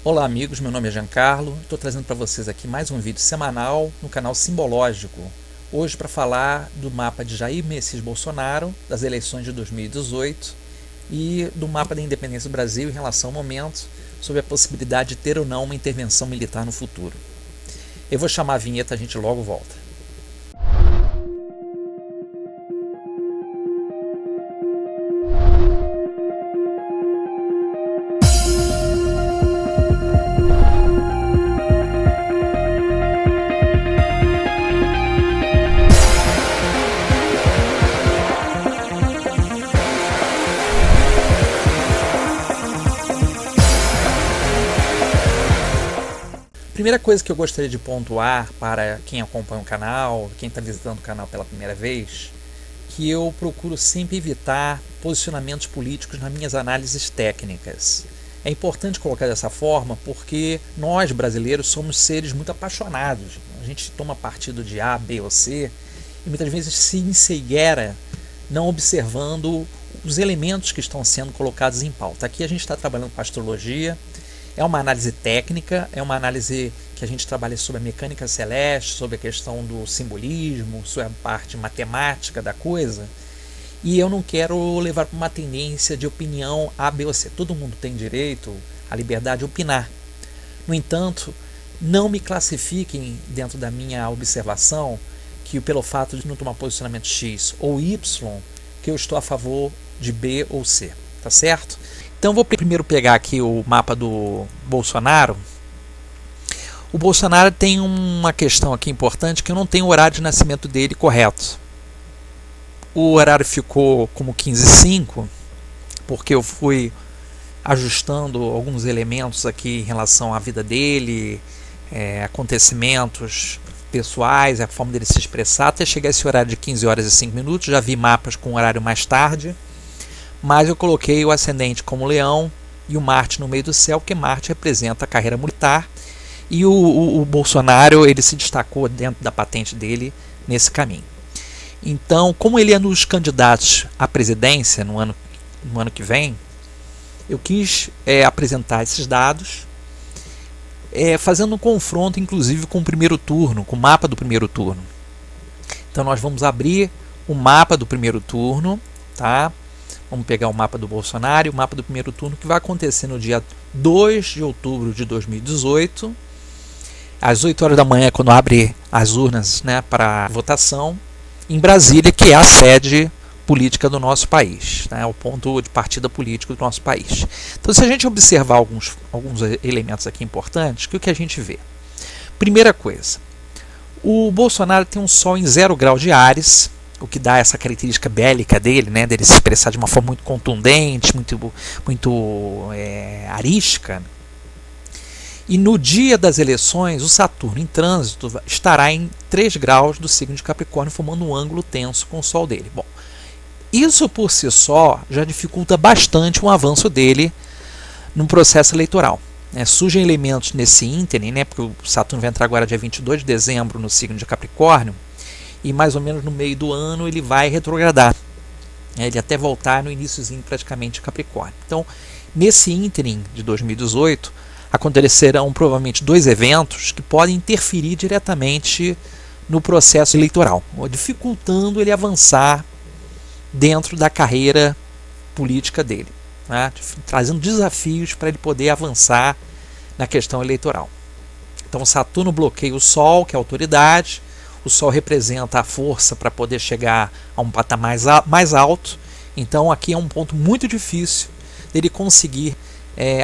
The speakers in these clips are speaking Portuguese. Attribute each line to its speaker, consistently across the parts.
Speaker 1: Olá amigos, meu nome é Giancarlo, estou trazendo para vocês aqui mais um vídeo semanal no canal Simbológico. Hoje para falar do mapa de Jair Messias Bolsonaro, das eleições de 2018 e do mapa da independência do Brasil em relação ao momento, sobre a possibilidade de ter ou não uma intervenção militar no futuro. Eu vou chamar a vinheta, a gente logo volta. Primeira coisa que eu gostaria de pontuar para quem acompanha o canal, quem está visitando o canal pela primeira vez, que eu procuro sempre evitar posicionamentos políticos nas minhas análises técnicas. É importante colocar dessa forma porque nós brasileiros somos seres muito apaixonados. A gente toma partido de A, B ou C e muitas vezes se encegueira não observando os elementos que estão sendo colocados em pauta. Aqui a gente está trabalhando com astrologia. É uma análise técnica, é uma análise que a gente trabalha sobre a mecânica celeste, sobre a questão do simbolismo, sobre a parte matemática da coisa. E eu não quero levar para uma tendência de opinião A, B ou C. Todo mundo tem direito à liberdade de opinar. No entanto, não me classifiquem dentro da minha observação que pelo fato de não tomar posicionamento X ou Y, que eu estou a favor de B ou C. Tá certo? Então vou primeiro pegar aqui o mapa do Bolsonaro. O Bolsonaro tem uma questão aqui importante, que eu não tenho o horário de nascimento dele correto. O horário ficou como 15h05, porque eu fui ajustando alguns elementos aqui em relação à vida dele, acontecimentos pessoais, a forma dele se expressar, até chegar a esse horário de 15h05. Já vi mapas com horário mais tarde. Mas eu coloquei o ascendente como leão e o Marte no meio do céu, porque Marte representa a carreira militar, e o Bolsonaro ele se destacou dentro da patente dele nesse caminho. Então, como ele é nos candidatos à presidência no ano que vem, eu quis apresentar esses dados, fazendo um confronto inclusive com o primeiro turno, com o mapa do primeiro turno. Então nós vamos abrir o mapa do primeiro turno, tá? Vamos pegar o mapa do Bolsonaro e o mapa do primeiro turno, que vai acontecer no dia 2 de outubro de 2018, às 8 horas da manhã, quando abre as urnas, né, para votação, em Brasília, que é a sede política do nosso país, né, o ponto de partida político do nosso país. Então, se a gente observar alguns elementos aqui importantes, o que a gente vê? Primeira coisa, o Bolsonaro tem um Sol em 0 grau de Áries, o que dá essa característica bélica dele, né, dele se expressar de uma forma muito contundente, muito arística. E no dia das eleições, o Saturno em trânsito estará em 3 graus do signo de Capricórnio, formando um ângulo tenso com o Sol dele. Bom, isso por si só já dificulta bastante o avanço dele no processo eleitoral. Surgem elementos nesse ínterim, né, porque o Saturno vai entrar agora dia 22 de dezembro no signo de Capricórnio, e mais ou menos no meio do ano ele vai retrogradar, ele até voltar no iniciozinho praticamente de Capricórnio. Então, nesse ínterim de 2018, acontecerão provavelmente 2 eventos que podem interferir diretamente no processo eleitoral, dificultando ele avançar dentro da carreira política dele, né? Trazendo desafios para ele poder avançar na questão eleitoral. Então, Saturno bloqueia o Sol, que é a autoridade. O Sol representa a força para poder chegar a um patamar mais alto. Então aqui é um ponto muito difícil dele conseguir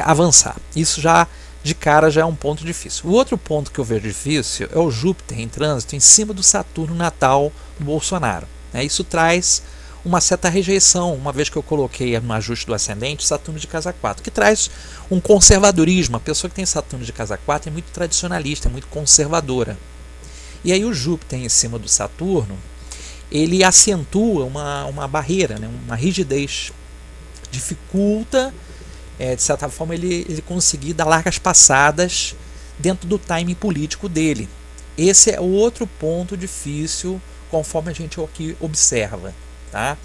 Speaker 1: avançar. Isso já de cara já é um ponto difícil. O outro ponto que eu vejo difícil é o Júpiter em trânsito em cima do Saturno natal do Bolsonaro. Isso traz uma certa rejeição, uma vez que eu coloquei no ajuste do ascendente Saturno de casa 4, que traz um conservadorismo. A pessoa que tem Saturno de casa 4 é muito tradicionalista, é muito conservadora. E aí o Júpiter em cima do Saturno, ele acentua uma barreira, né, uma rigidez, dificulta, de certa forma, ele conseguir dar largas passadas dentro do timing político dele. Esse é o outro ponto difícil, conforme a gente aqui observa. Tá?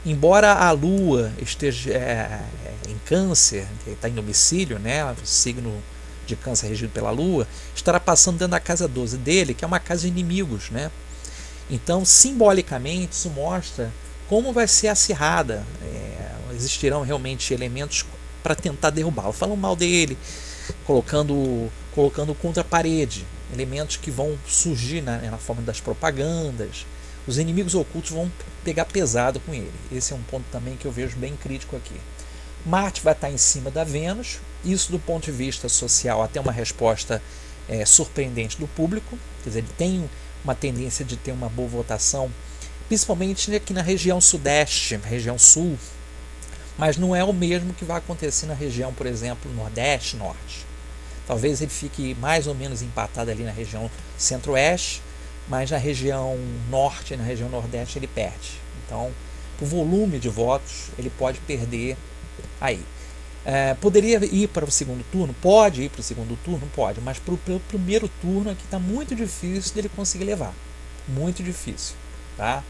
Speaker 1: Embora a Lua esteja em Câncer, que está em domicílio, né, o signo de Câncer regido pela Lua, estará passando dentro da casa 12 dele, que é uma casa de inimigos, né? Então, simbolicamente, isso mostra como vai ser acirrada. Existirão realmente elementos para tentar derrubá-lo. Falam mal dele, colocando contra a parede. Elementos que vão surgir na forma das propagandas. Os inimigos ocultos vão pegar pesado com ele. Esse é um ponto também que eu vejo bem crítico aqui. Marte vai estar em cima da Vênus. Isso, do ponto de vista social, até uma resposta surpreendente do público. Quer dizer, ele tem uma tendência de ter uma boa votação, principalmente aqui na região sudeste, região sul, mas não é o mesmo que vai acontecer na região, por exemplo, nordeste, norte. Talvez ele fique mais ou menos empatado ali na região centro-oeste, mas na região norte e na região nordeste ele perde. Então, o volume de votos ele pode perder aí. Poderia ir para o segundo turno? Pode ir para o segundo turno? Pode, mas para o primeiro turno aqui está muito difícil dele conseguir levar. Muito difícil. Tá?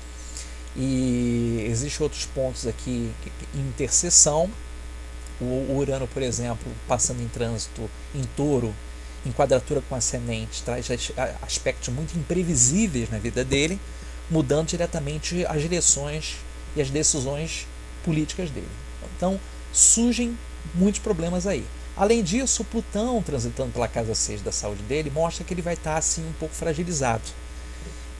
Speaker 1: E existem outros pontos aqui em interseção. O Urano, por exemplo, passando em trânsito em Touro, em quadratura com ascendente, traz aspectos muito imprevisíveis na vida dele, mudando diretamente as direções e as decisões políticas dele. Então, surgem muitos problemas aí. Além disso, o Plutão transitando pela casa 6 da saúde dele mostra que ele vai estar assim um pouco fragilizado.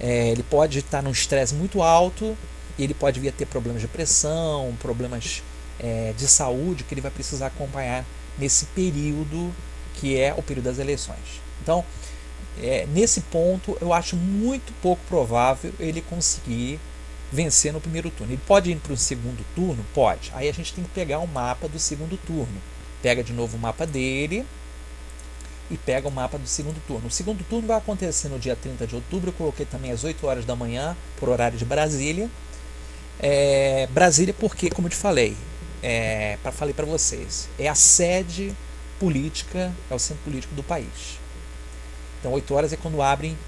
Speaker 1: Ele pode estar num estresse muito alto e ele pode vir a ter problemas de pressão, problemas de saúde que ele vai precisar acompanhar nesse período que é o período das eleições. Então, nesse ponto, eu acho muito pouco provável ele conseguir vencer no primeiro turno. Ele pode ir para o segundo turno? Pode. Aí a gente tem que pegar o mapa do segundo turno. Pega de novo o mapa dele e pega o mapa do segundo turno. O segundo turno vai acontecer no dia 30 de outubro. Eu coloquei também às 8 horas da manhã, por horário de Brasília. Brasília porque, como eu te falei, falei para vocês, é a sede política, é o centro político do país. Então 8 horas é quando abrem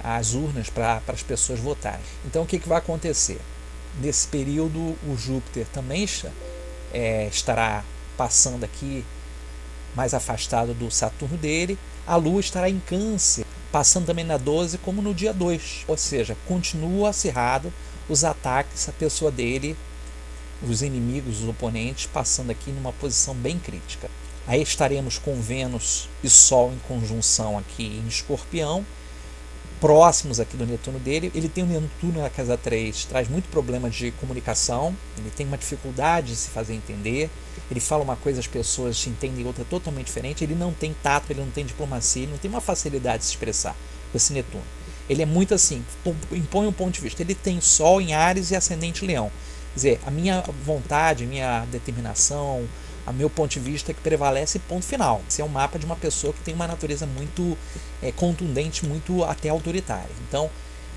Speaker 1: as urnas para as pessoas votarem. Então o que vai acontecer? Nesse período o Júpiter também estará passando aqui mais afastado do Saturno dele. A Lua estará em Câncer, passando também na 12 como no dia 2. Ou seja, continua acirrado os ataques à pessoa dele, os inimigos, os oponentes, passando aqui numa posição bem crítica. Aí estaremos com Vênus e Sol em conjunção aqui em Escorpião, próximos aqui do Netuno dele. Ele tem o Netuno na casa 3, traz muito problema de comunicação, ele tem uma dificuldade de se fazer entender, ele fala uma coisa, as pessoas entendem outra totalmente diferente, ele não tem tato, ele não tem diplomacia, ele não tem uma facilidade de se expressar com esse Netuno. Ele é muito assim, impõe um ponto de vista. Ele tem Sol em Áries e Ascendente Leão. Quer dizer, a minha vontade, a minha determinação, a meu ponto de vista que prevalece, ponto final. Esse é um mapa de uma pessoa que tem uma natureza muito contundente, muito até autoritária. Então,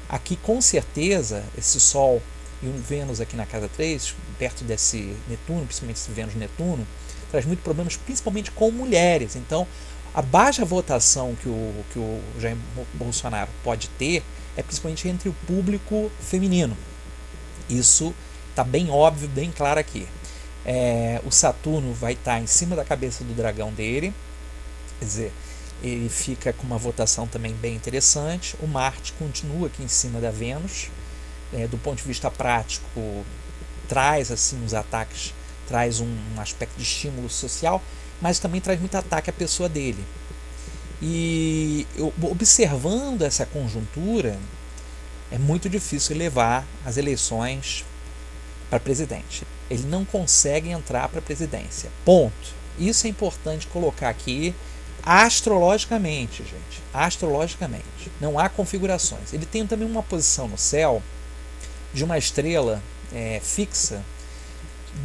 Speaker 1: aqui com certeza, esse Sol e o Vênus aqui na casa 3, perto desse Netuno, principalmente esse Vênus-Netuno, traz muitos problemas, principalmente com mulheres. Então, a baixa votação que o Jair Bolsonaro pode ter é principalmente entre o público feminino. Isso está bem óbvio, bem claro aqui. O Saturno vai estar em cima da cabeça do dragão dele, quer dizer, ele fica com uma votação também bem interessante. O Marte continua aqui em cima da Vênus. Do ponto de vista prático, traz assim os ataques, traz um aspecto de estímulo social, mas também traz muito ataque à pessoa dele. E observando essa conjuntura, é muito difícil levar as eleições para presidente. Ele não consegue entrar para a presidência. Ponto. Isso é importante colocar aqui astrologicamente, gente. Astrologicamente. Não há configurações. Ele tem também uma posição no céu de uma estrela fixa,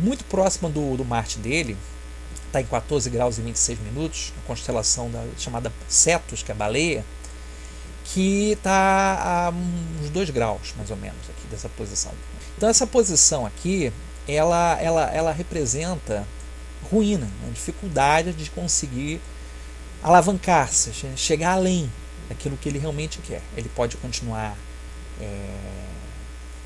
Speaker 1: muito próxima do Marte dele. Está em 14 graus e 26 minutos, a constelação chamada Cetus, que é a baleia, que está a uns 2 graus, mais ou menos, aqui dessa posição. Então essa posição aqui, ela representa ruína, dificuldade de conseguir alavancar-se, chegar além daquilo que ele realmente quer. Ele pode continuar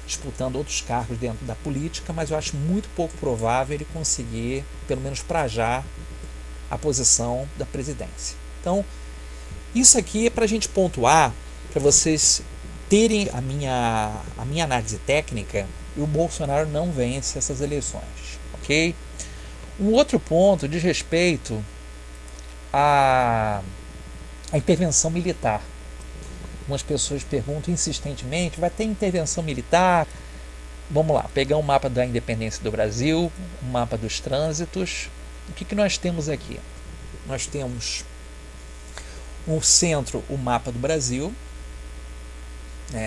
Speaker 1: disputando outros cargos dentro da política, mas eu acho muito pouco provável ele conseguir, pelo menos para já, a posição da presidência. Então Então, isso aqui é para a gente pontuar, para vocês terem a minha análise técnica, e o Bolsonaro não vence essas eleições, ok? Um outro ponto diz respeito à intervenção militar. Algumas pessoas perguntam insistentemente, vai ter intervenção militar? Vamos lá, pegar um mapa da independência do Brasil, um mapa dos trânsitos. O que nós temos aqui? Nós temos no centro o mapa do Brasil,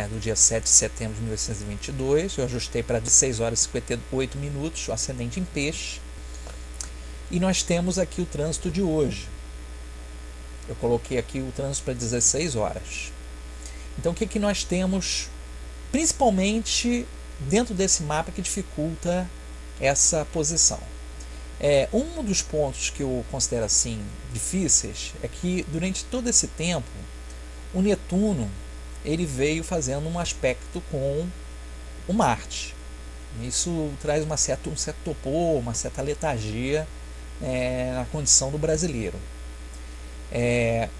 Speaker 1: do dia 7 de setembro de 1822. Eu ajustei para 16 horas e 58 minutos, o ascendente em peixe. E nós temos aqui o trânsito de hoje. Eu coloquei aqui o trânsito para 16 horas. Então, o que nós temos, principalmente dentro desse mapa, que dificulta essa posição? Um dos pontos que eu considero assim difíceis é que durante todo esse tempo o Netuno ele veio fazendo um aspecto com o Marte. Isso traz um certo topor, uma certa letargia na condição do brasileiro.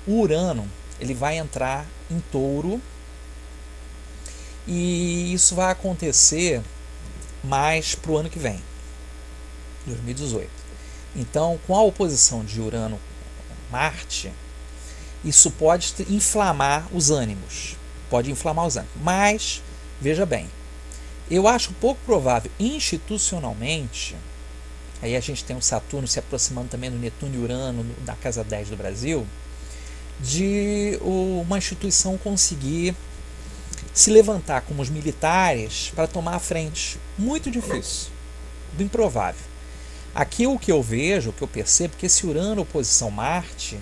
Speaker 1: O Urano ele vai entrar em Touro, e isso vai acontecer mais para o ano que vem, 2018. Então, com a oposição de Urano-Marte, isso pode inflamar os ânimos. Mas, veja bem, eu acho pouco provável institucionalmente, aí a gente tem o Saturno se aproximando também do Netuno e Urano da casa 10 do Brasil, de uma instituição conseguir se levantar como os militares para tomar a frente. Muito difícil, bem provável. Aqui o que eu vejo, o que eu percebo, que esse Urano oposição Marte,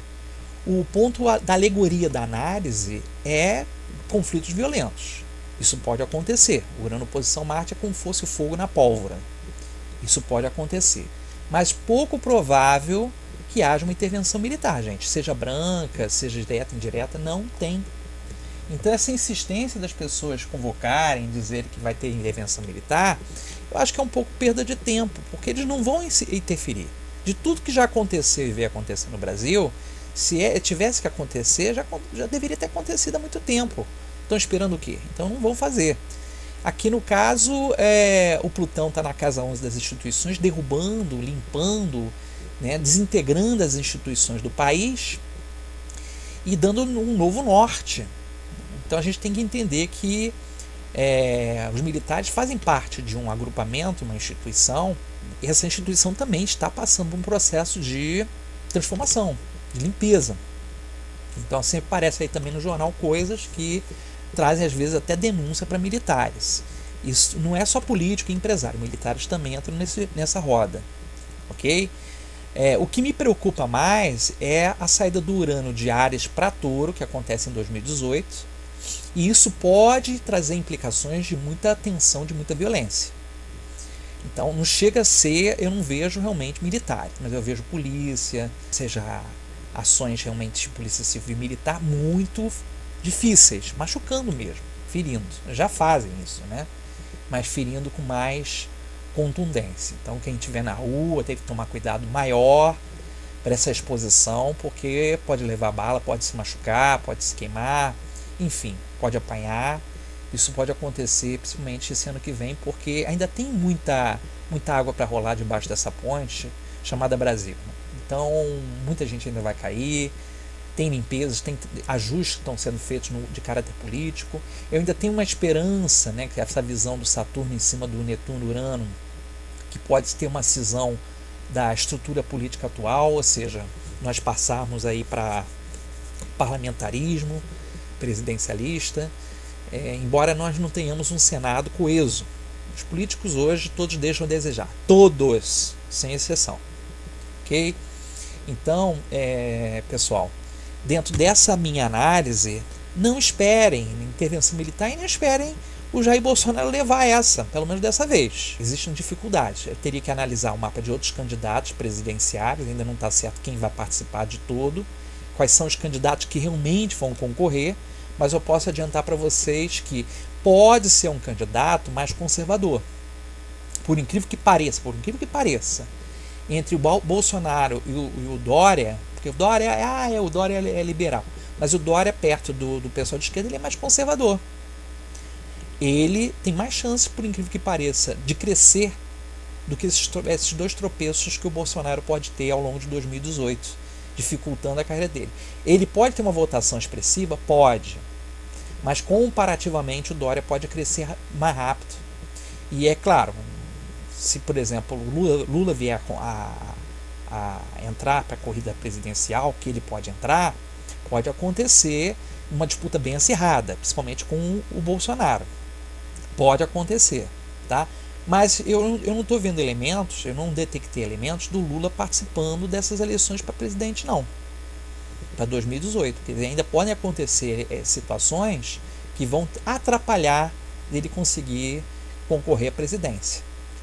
Speaker 1: o ponto da alegoria da análise é conflitos violentos. Isso pode acontecer. Urano oposição Marte é como se fosse o fogo na pólvora. Isso pode acontecer. Mas pouco provável que haja uma intervenção militar, gente. Seja branca, seja direta, indireta, não tem. Então essa insistência das pessoas convocarem, dizer que vai ter intervenção militar, eu acho que é um pouco perda de tempo, porque eles não vão interferir. De tudo que já aconteceu e veio acontecer no Brasil, se tivesse que acontecer, já deveria ter acontecido há muito tempo. Estão esperando o quê? Então não vão fazer. Aqui no caso, o Plutão está na casa 11 das instituições, derrubando, limpando, desintegrando as instituições do país e dando um novo norte. Então a gente tem que entender que os militares fazem parte de um agrupamento, uma instituição, e essa instituição também está passando por um processo de transformação, de limpeza. Então sempre aparece aí também no jornal coisas que trazem às vezes até denúncia para militares. Isso não é só político e empresário, militares também entram nessa roda, ok? O que me preocupa mais é a saída do Urano de Áries para Touro, que acontece em 2018, e isso pode trazer implicações de muita tensão, de muita violência. Então não chega a ser, eu não vejo realmente militares, mas eu vejo polícia, seja ações realmente de polícia civil e militar muito difíceis, machucando mesmo, ferindo. Já fazem isso, mas ferindo com mais contundência. Então quem estiver na rua tem que tomar cuidado maior para essa exposição, porque pode levar bala, pode se machucar, pode se queimar, enfim, pode apanhar. Isso pode acontecer principalmente esse ano que vem, porque ainda tem muita água para rolar debaixo dessa ponte chamada Brasil. Então muita gente ainda vai cair, tem limpezas, tem ajustes que estão sendo feitos de caráter político. Eu ainda tenho uma esperança, que essa visão do Saturno em cima do Netuno e Urano, que pode ter uma cisão da estrutura política atual, ou seja, nós passarmos aí para parlamentarismo, presidencialista, embora nós não tenhamos um Senado coeso. Os políticos hoje todos deixam a desejar, todos, sem exceção, ok? Então, pessoal, dentro dessa minha análise, não esperem intervenção militar e não esperem o Jair Bolsonaro levar essa, pelo menos dessa vez. Existem dificuldades. Eu teria que analisar o mapa de outros candidatos presidenciários, ainda não está certo quem vai participar de todo, quais são os candidatos que realmente vão concorrer, mas eu posso adiantar para vocês que pode ser um candidato mais conservador. Por incrível que pareça, entre o Bolsonaro e o Dória, porque o Dória o Dória é liberal. Mas o Dória, perto do pessoal de esquerda, ele é mais conservador. Ele tem mais chance, por incrível que pareça, de crescer do que esses dois tropeços que o Bolsonaro pode ter ao longo de 2018, dificultando a carreira dele. Ele pode ter uma votação expressiva? Pode. Mas comparativamente o Dória pode crescer mais rápido. E é claro, se por exemplo o Lula vier a entrar para a corrida presidencial, que ele pode entrar, pode acontecer uma disputa bem acirrada, principalmente com o Bolsonaro. Pode acontecer, tá? Mas eu não estou vendo elementos, eu não detectei elementos do Lula participando dessas eleições para presidente, não. Para 2018. Porque ainda podem acontecer situações que vão atrapalhar ele conseguir concorrer à presidência.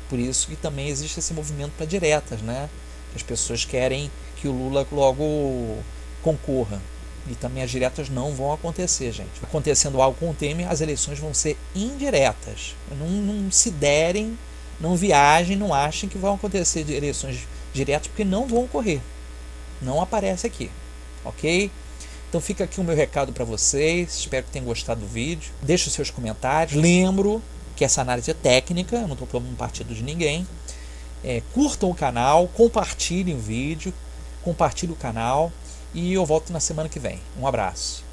Speaker 1: Por isso que também existe esse movimento para diretas, né? As pessoas querem que o Lula logo concorra. E também as diretas não vão acontecer, gente. Acontecendo algo com o Temer, as eleições vão ser indiretas. Não se derem, não viajem, não achem que vão acontecer eleições diretas, porque não vão ocorrer. Não aparece aqui, ok? Então fica aqui o meu recado para vocês. Espero que tenham gostado do vídeo. Deixe os seus comentários. Lembro que essa análise é técnica, eu não estou tomando partido de ninguém. Curtam o canal, compartilhem o vídeo, compartilhem o canal. E eu volto na semana que vem. Um abraço.